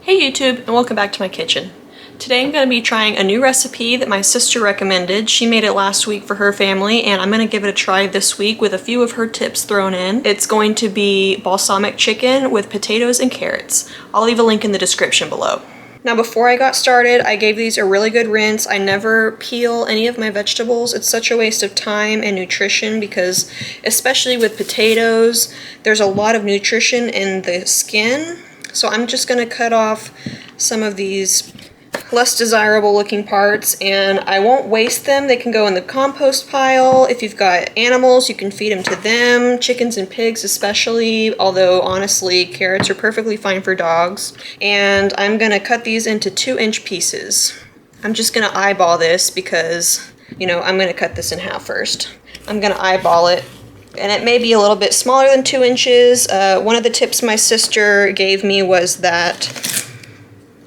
Hey YouTube, and welcome back to my kitchen. Today I'm going to be trying a new recipe that my sister recommended. She made it last week for her family, and I'm going to give it a try this week with a few of her tips thrown in. It's going to be balsamic chicken with potatoes and carrots. I'll leave a link in the description below. Now before I got started, I gave these a really good rinse. I never peel any of my vegetables. It's such a waste of time and nutrition because, especially with potatoes, there's a lot of nutrition in the skin. So I'm just going to cut off some of these less desirable looking parts, and I won't waste them. They can go in the compost pile. If you've got animals, you can feed them to them, chickens and pigs especially, although honestly carrots are perfectly fine for dogs. And I'm going to cut these into 2-inch pieces. I'm just going to eyeball this because, you know, I'm going to cut this in half first. I'm going to eyeball it. And it may be a little bit smaller than 2 inches. One of the tips my sister gave me was that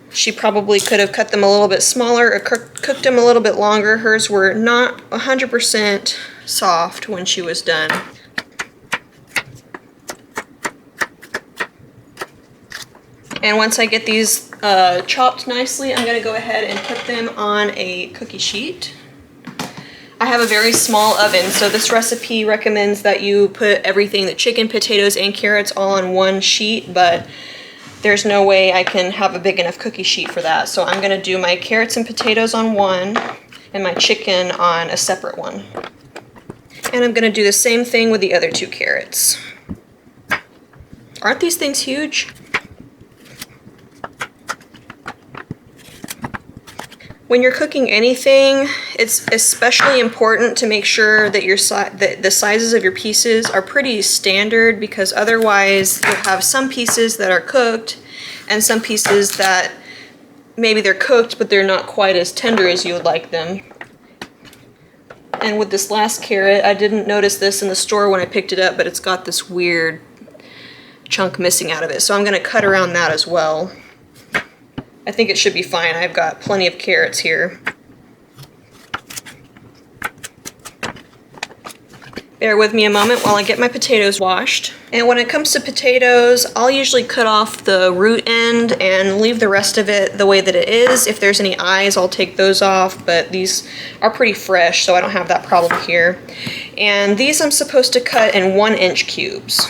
she probably could have cut them a little bit smaller or cooked them a little bit longer. Hers were not 100% soft when she was done. And once I get these chopped nicely, I'm going to go ahead and put them on a cookie sheet. I have a very small oven, so this recipe recommends that you put everything, the chicken, potatoes, and carrots all on one sheet, but there's no way I can have a big enough cookie sheet for that. So I'm going to do my carrots and potatoes on one and my chicken on a separate one. And I'm going to do the same thing with the other 2 carrots. Aren't these things huge? When you're cooking anything, it's especially important to make sure that the sizes of your pieces are pretty standard, because otherwise you'll have some pieces that are cooked and some pieces that maybe they're cooked but they're not quite as tender as you would like them. And with this last carrot, I didn't notice this in the store when I picked it up, but it's got this weird chunk missing out of it, so I'm going to cut around that as well. I think it should be fine. I've got plenty of carrots here. Bear with me a moment while I get my potatoes washed. And when it comes to potatoes, I'll usually cut off the root end and leave the rest of it the way that it is. If there's any eyes, I'll take those off, but these are pretty fresh, so I don't have that problem here. And these I'm supposed to cut in 1-inch cubes.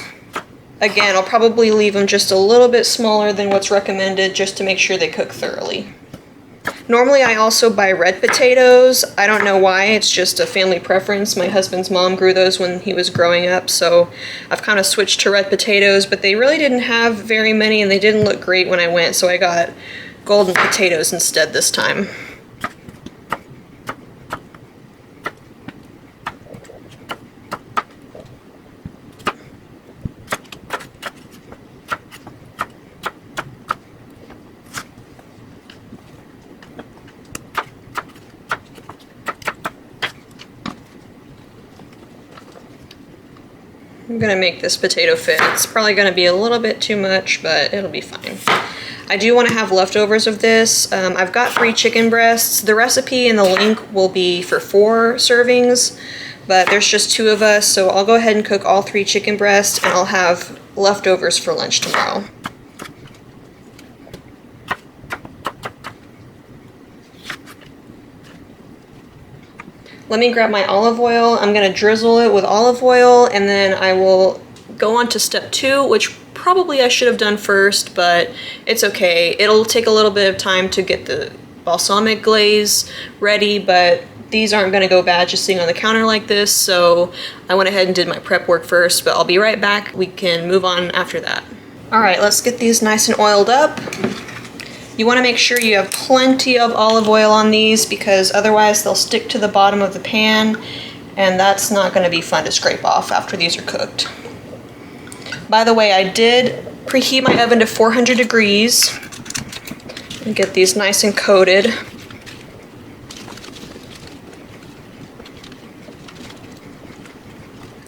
Again, I'll probably leave them just a little bit smaller than what's recommended just to make sure they cook thoroughly. Normally I also buy red potatoes. I don't know why, it's just a family preference. My husband's mom grew those when he was growing up, so I've kind of switched to red potatoes, but they really didn't have very many and they didn't look great when I went, so I got golden potatoes instead this time. I'm gonna make this potato fit. It's probably gonna be a little bit too much, but it'll be fine. I do want to have leftovers of this. I've got 3 chicken breasts. The recipe and the link will be for 4 servings, but there's just 2 of us, so I'll go ahead and cook all 3 chicken breasts and I'll have leftovers for lunch tomorrow. Let me grab my olive oil. I'm going to drizzle it with olive oil, and then I will go on to step 2, which probably I should have done first, but it's okay. It'll take a little bit of time to get the balsamic glaze ready, but these aren't going to go bad just sitting on the counter like this, so I went ahead and did my prep work first, but I'll be right back. We can move on after that. Alright, let's get these nice and oiled up. You want to make sure you have plenty of olive oil on these because otherwise they'll stick to the bottom of the pan and that's not going to be fun to scrape off after these are cooked. By the way, I did preheat my oven to 400 degrees and get these nice and coated.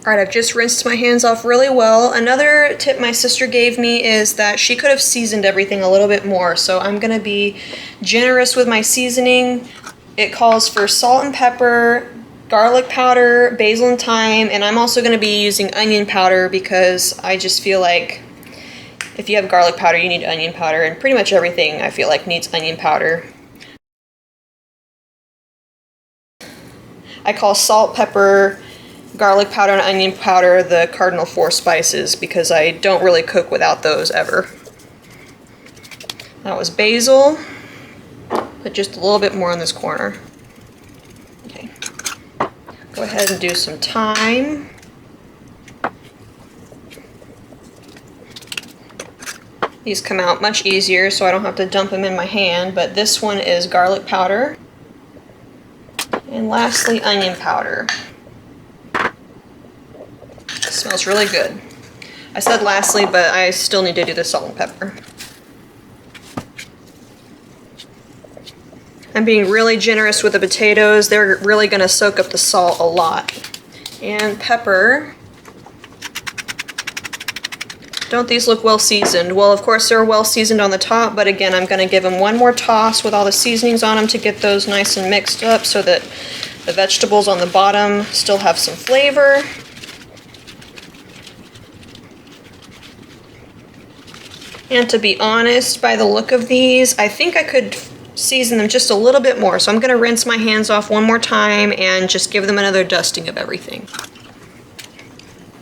Alright, I've just rinsed my hands off really well. Another tip my sister gave me is that she could have seasoned everything a little bit more, so I'm going to be generous with my seasoning. It calls for salt and pepper, garlic powder, basil and thyme, and I'm also going to be using onion powder because I just feel like If you have garlic powder, you need onion powder, and pretty much everything I feel like needs onion powder. I call salt, pepper, garlic powder, and onion powder the cardinal 4 spices because I don't really cook without those ever. That was basil, but just a little bit more in this corner. Okay. Go ahead and do some thyme. These come out much easier so I don't have to dump them in my hand, but this one is garlic powder. And lastly, onion powder. It smells really good. I said lastly, but I still need to do the salt and pepper. I'm being really generous with the potatoes. They're really going to soak up the salt a lot. And pepper. Don't these look well seasoned? Well, of course they're well seasoned on the top, but again, I'm going to give them one more toss with all the seasonings on them to get those nice and mixed up so that the vegetables on the bottom still have some flavor. And to be honest, by the look of these, I think I could season them just a little bit more. So I'm going to rinse my hands off one more time and just give them another dusting of everything.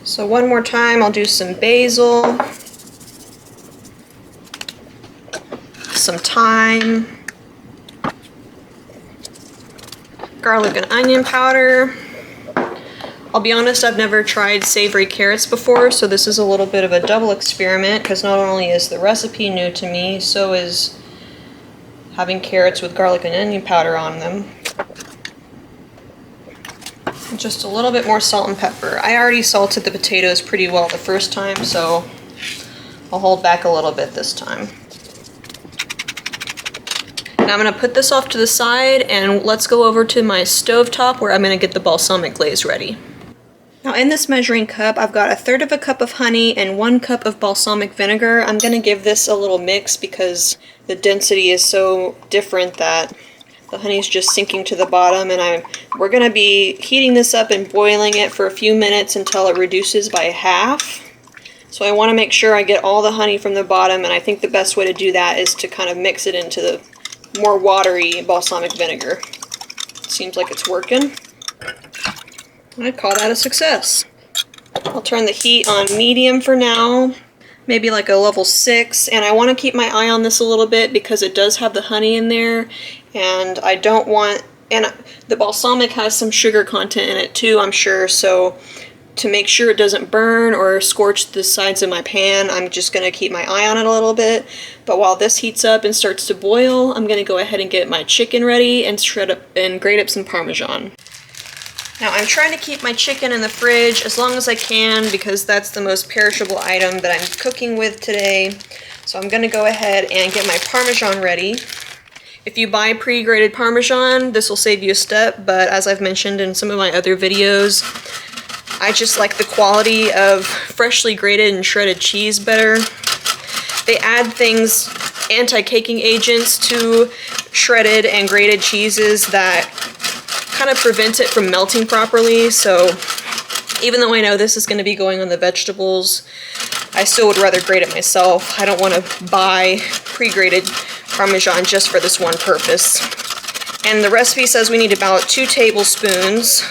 So one more time, I'll do some basil, some thyme, garlic and onion powder. I'll be honest, I've never tried savory carrots before, so this is a little bit of a double experiment because not only is the recipe new to me, so is having carrots with garlic and onion powder on them. Just a little bit more salt and pepper. I already salted the potatoes pretty well the first time, so I'll hold back a little bit this time. Now I'm going to put this off to the side and let's go over to my stovetop where I'm going to get the balsamic glaze ready. Now in this measuring cup, I've got 1/3 cup of honey and 1 cup of balsamic vinegar. I'm going to give this a little mix because the density is so different that the honey's just sinking to the bottom, and we're going to be heating this up and boiling it for a few minutes until it reduces by half. So I want to make sure I get all the honey from the bottom, and I think the best way to do that is to kind of mix it into the more watery balsamic vinegar. Seems like it's working. I'd call that a success. I'll turn the heat on medium for now, maybe like a level 6, and I want to keep my eye on this a little bit because it does have the honey in there, and I don't want, and the balsamic has some sugar content in it too, I'm sure, so to make sure it doesn't burn or scorch the sides of my pan, I'm just going to keep my eye on it a little bit. But while this heats up and starts to boil, I'm going to go ahead and get my chicken ready and shred up and grate up some Parmesan. Now I'm trying to keep my chicken in the fridge as long as I can because that's the most perishable item that I'm cooking with today. So I'm going to go ahead and get my Parmesan ready. If you buy pre-grated Parmesan, this will save you a step, but as I've mentioned in some of my other videos, I just like the quality of freshly grated and shredded cheese better. They add things, anti-caking agents to shredded and grated cheeses that kind of prevents it from melting properly, so even though I know this is going to be going on the vegetables, I still would rather grate it myself. I don't want to buy pre-grated Parmesan just for this one purpose. And the recipe says we need about 2 tablespoons.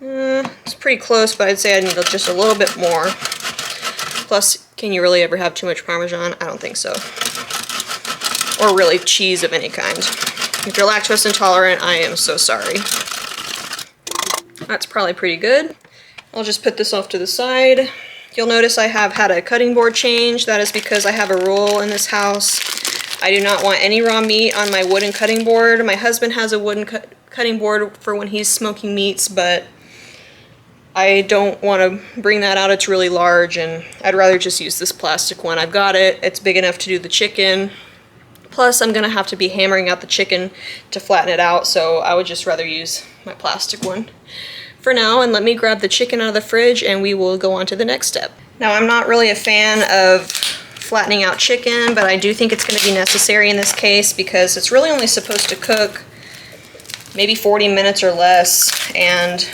It's pretty close, but I'd say I need just a little bit more. Plus, can you really ever have too much Parmesan? I don't think so. Or really cheese of any kind. If you're lactose intolerant, I am so sorry. That's probably pretty good. I'll just put this off to the side. You'll notice I have had a cutting board change. That is because I have a rule in this house. I do not want any raw meat on my wooden cutting board. My husband has a wooden cutting board for when he's smoking meats, but I don't want to bring that out. It's really large, and I'd rather just use this plastic one. I've got it. It's big enough to do the chicken. Plus, I'm going to have to be hammering out the chicken to flatten it out, so I would just rather use my plastic one for now. And let me grab the chicken out of the fridge, and we will go on to the next step. Now, I'm not really a fan of flattening out chicken, but I do think it's going to be necessary in this case because it's really only supposed to cook maybe 40 minutes or less, and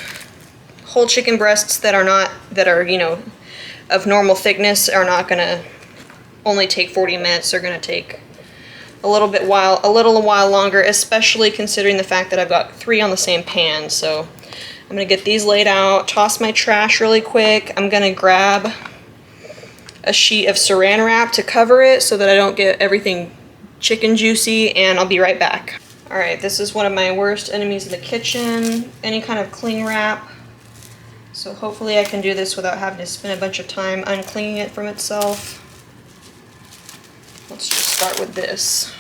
whole chicken breasts that are, you know, of normal thickness are not going to only take 40 minutes. They're gonna take a little while longer, especially considering the fact that I've got 3 on the same pan. So I'm gonna get these laid out, toss my trash really quick. I'm gonna grab a sheet of saran wrap to cover it so that I don't get everything chicken juicy, and I'll be right back. All right, this is one of my worst enemies in the kitchen, any kind of cling wrap. So hopefully I can do this without having to spend a bunch of time uncleaning it from itself. Let's just start with this.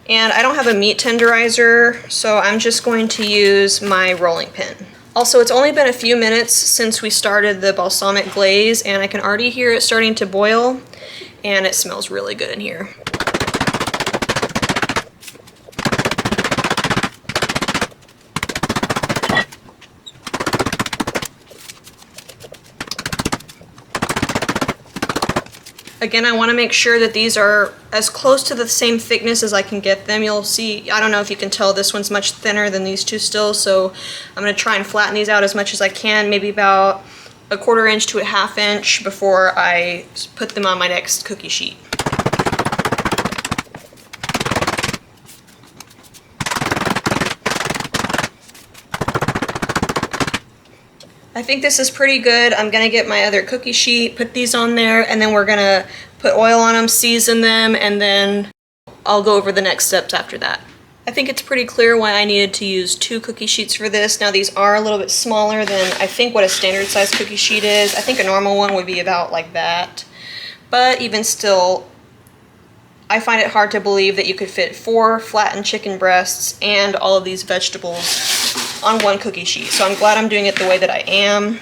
And I don't have a meat tenderizer, so I'm just going to use my rolling pin. Also, it's only been a few minutes since we started the balsamic glaze, and I can already hear it starting to boil, and it smells really good in here. Again, I want to make sure that these are as close to the same thickness as I can get them. You'll see, I don't know if you can tell, this one's much thinner than these two still, so I'm going to try and flatten these out as much as I can, maybe about a 1/4 inch to a 1/2 inch before I put them on my next cookie sheet. I think this is pretty good. I'm gonna get my other cookie sheet, put these on there, and then we're gonna put oil on them, season them, and then I'll go over the next steps after that. I think it's pretty clear why I needed to use 2 cookie sheets for this. Now these are a little bit smaller than I think what a standard size cookie sheet is. I think a normal one would be about like that. But even still, I find it hard to believe that you could fit 4 flattened chicken breasts and all of these vegetables on 1 cookie sheet. So I'm glad I'm doing it the way that I am.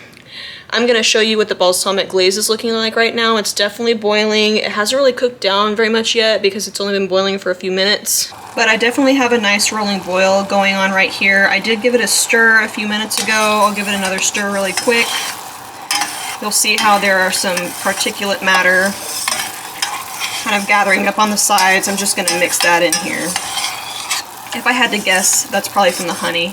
I'm gonna show you what the balsamic glaze is looking like right now. It's definitely boiling. It hasn't really cooked down very much yet because it's only been boiling for a few minutes. But I definitely have a nice rolling boil going on right here. I did give it a stir a few minutes ago. I'll give it another stir really quick. You'll see how there are some particulate matter kind of gathering up on the sides. I'm just gonna mix that in here. If I had to guess, that's probably from the honey.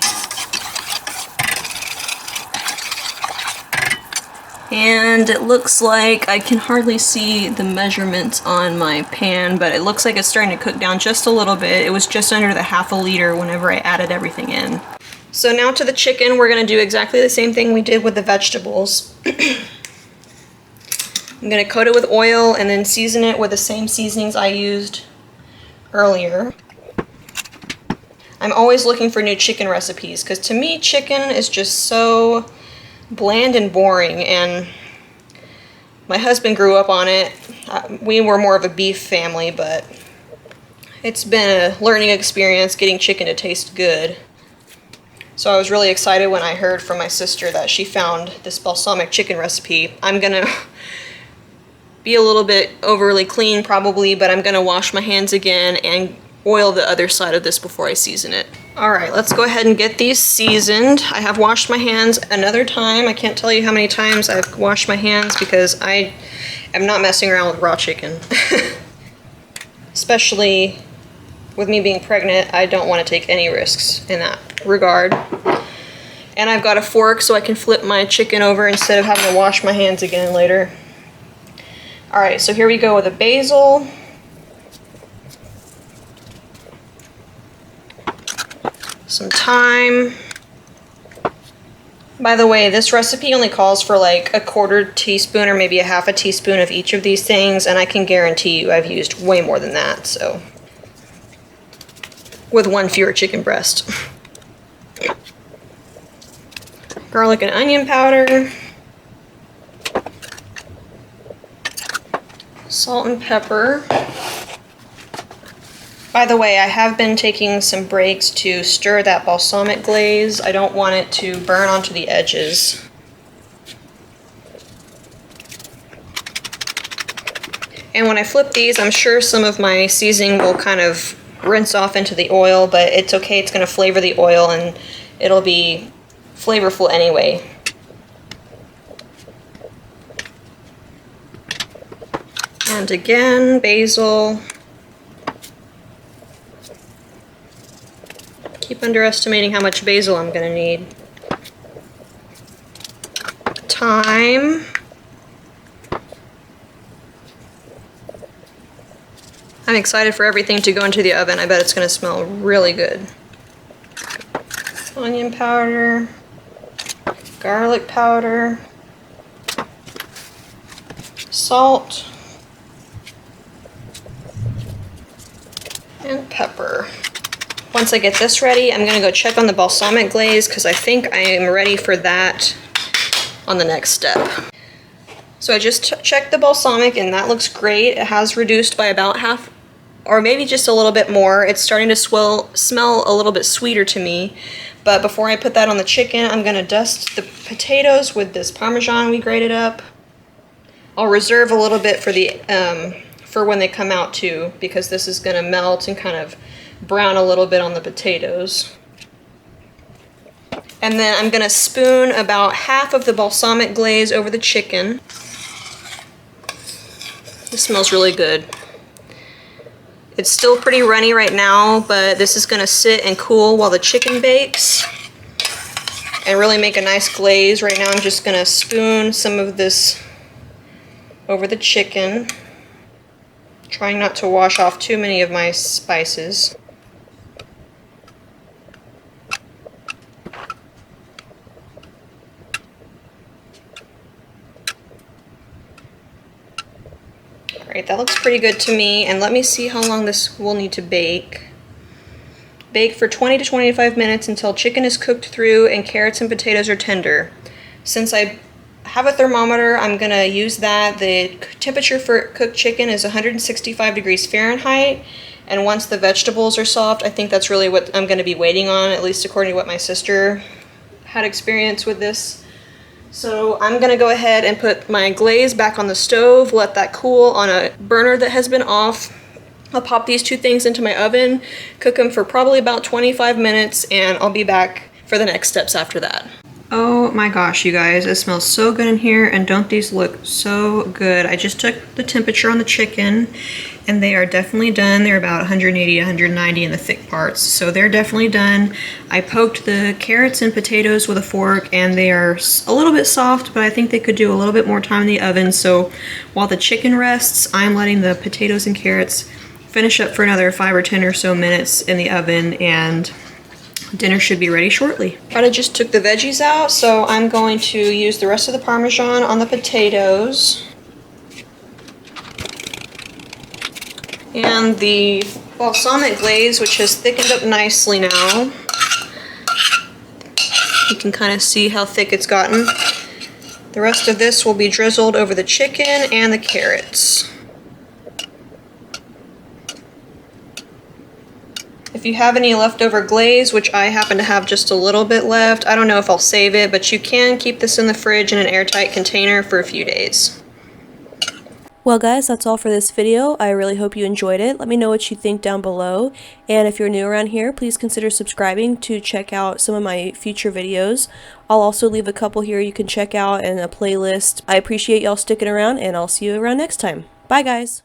And it looks like I can hardly see the measurements on my pan, but it looks like it's starting to cook down just a little bit. It was just under the 1/2 liter whenever I added everything in. So now to the chicken, we're gonna do exactly the same thing we did with the vegetables. I'm gonna coat it with oil and then season it with the same seasonings I used earlier. I'm always looking for new chicken recipes because to me, chicken is just so bland and boring, and my husband grew up on it. We were more of a beef family, but it's been a learning experience getting chicken to taste good. So I was really excited when I heard from my sister that she found this balsamic chicken recipe. I'm gonna be a little bit overly clean probably, but I'm gonna wash my hands again and oil the other side of this before I season it. All right, let's go ahead and get these seasoned. I have washed my hands another time. I can't tell you how many times I've washed my hands because I am not messing around with raw chicken. Especially with me being pregnant, I don't want to take any risks in that regard. And I've got a fork so I can flip my chicken over instead of having to wash my hands again later. All right, so here we go with the basil. Some thyme. By the way, this recipe only calls for like a 1/4 teaspoon or maybe a 1/2 teaspoon of each of these things, and I can guarantee you I've used way more than that, so. With 1 fewer chicken breast. Garlic and onion powder. Salt and pepper. By the way, I have been taking some breaks to stir that balsamic glaze. I don't want it to burn onto the edges. And when I flip these, I'm sure some of my seasoning will kind of rinse off into the oil, but it's okay, it's gonna flavor the oil and it'll be flavorful anyway. And again, basil. Keep underestimating how much basil I'm gonna need. Thyme. I'm excited for everything to go into the oven. I bet it's gonna smell really good. Onion powder, garlic powder, salt, and pepper. Once I get this ready, I'm gonna go check on the balsamic glaze because I think I am ready for that on the next step. So I just checked the balsamic and that looks great. It has reduced by about half, or maybe just a little bit more. It's starting to smell a little bit sweeter to me. But before I put that on the chicken, I'm gonna dust the potatoes with this parmesan we grated up. I'll reserve a little bit for the for when they come out too, because this is gonna melt and kind of brown a little bit on the potatoes. And then I'm gonna spoon about half of the balsamic glaze over the chicken. This smells really good. It's still pretty runny right now, but this is gonna sit and cool while the chicken bakes and really make a nice glaze. Right now I'm just gonna spoon some of this over the chicken, trying not to wash off too many of my spices. Alright, that looks pretty good to me, and let me see how long this will need to bake. Bake for 20 to 25 minutes until chicken is cooked through and carrots and potatoes are tender. Since I have a thermometer, I'm gonna use that. The temperature for cooked chicken is 165 degrees Fahrenheit, and once the vegetables are soft, I think that's really what I'm gonna be waiting on, at least according to what my sister had experience with this. So I'm gonna go ahead and put my glaze back on the stove, let that cool on a burner that has been off. I'll pop these two things into my oven, cook them for probably about 25 minutes, and I'll be back for the next steps after that. Oh my gosh, you guys, it smells so good in here, and don't these look so good? I just took the temperature on the chicken, and they are definitely done. They're about 180 to 190 in the thick parts, so they're definitely done. I poked the carrots and potatoes with a fork, and they are a little bit soft, but I think they could do a little bit more time in the oven, so while the chicken rests, I'm letting the potatoes and carrots finish up for another 5 or 10 or so minutes in the oven, and dinner should be ready shortly. I just took the veggies out, so I'm going to use the rest of the Parmesan on the potatoes. And the balsamic glaze, which has thickened up nicely now. You can kind of see how thick it's gotten. The rest of this will be drizzled over the chicken and the carrots. If you have any leftover glaze, which I happen to have just a little bit left, I don't know if I'll save it, but you can keep this in the fridge in an airtight container for a few days. Well guys, that's all for this video. I really hope you enjoyed it. Let me know what you think down below. And if you're new around here, please consider subscribing to check out some of my future videos. I'll also leave a couple here you can check out in a playlist. I appreciate y'all sticking around, and I'll see you around next time. Bye guys!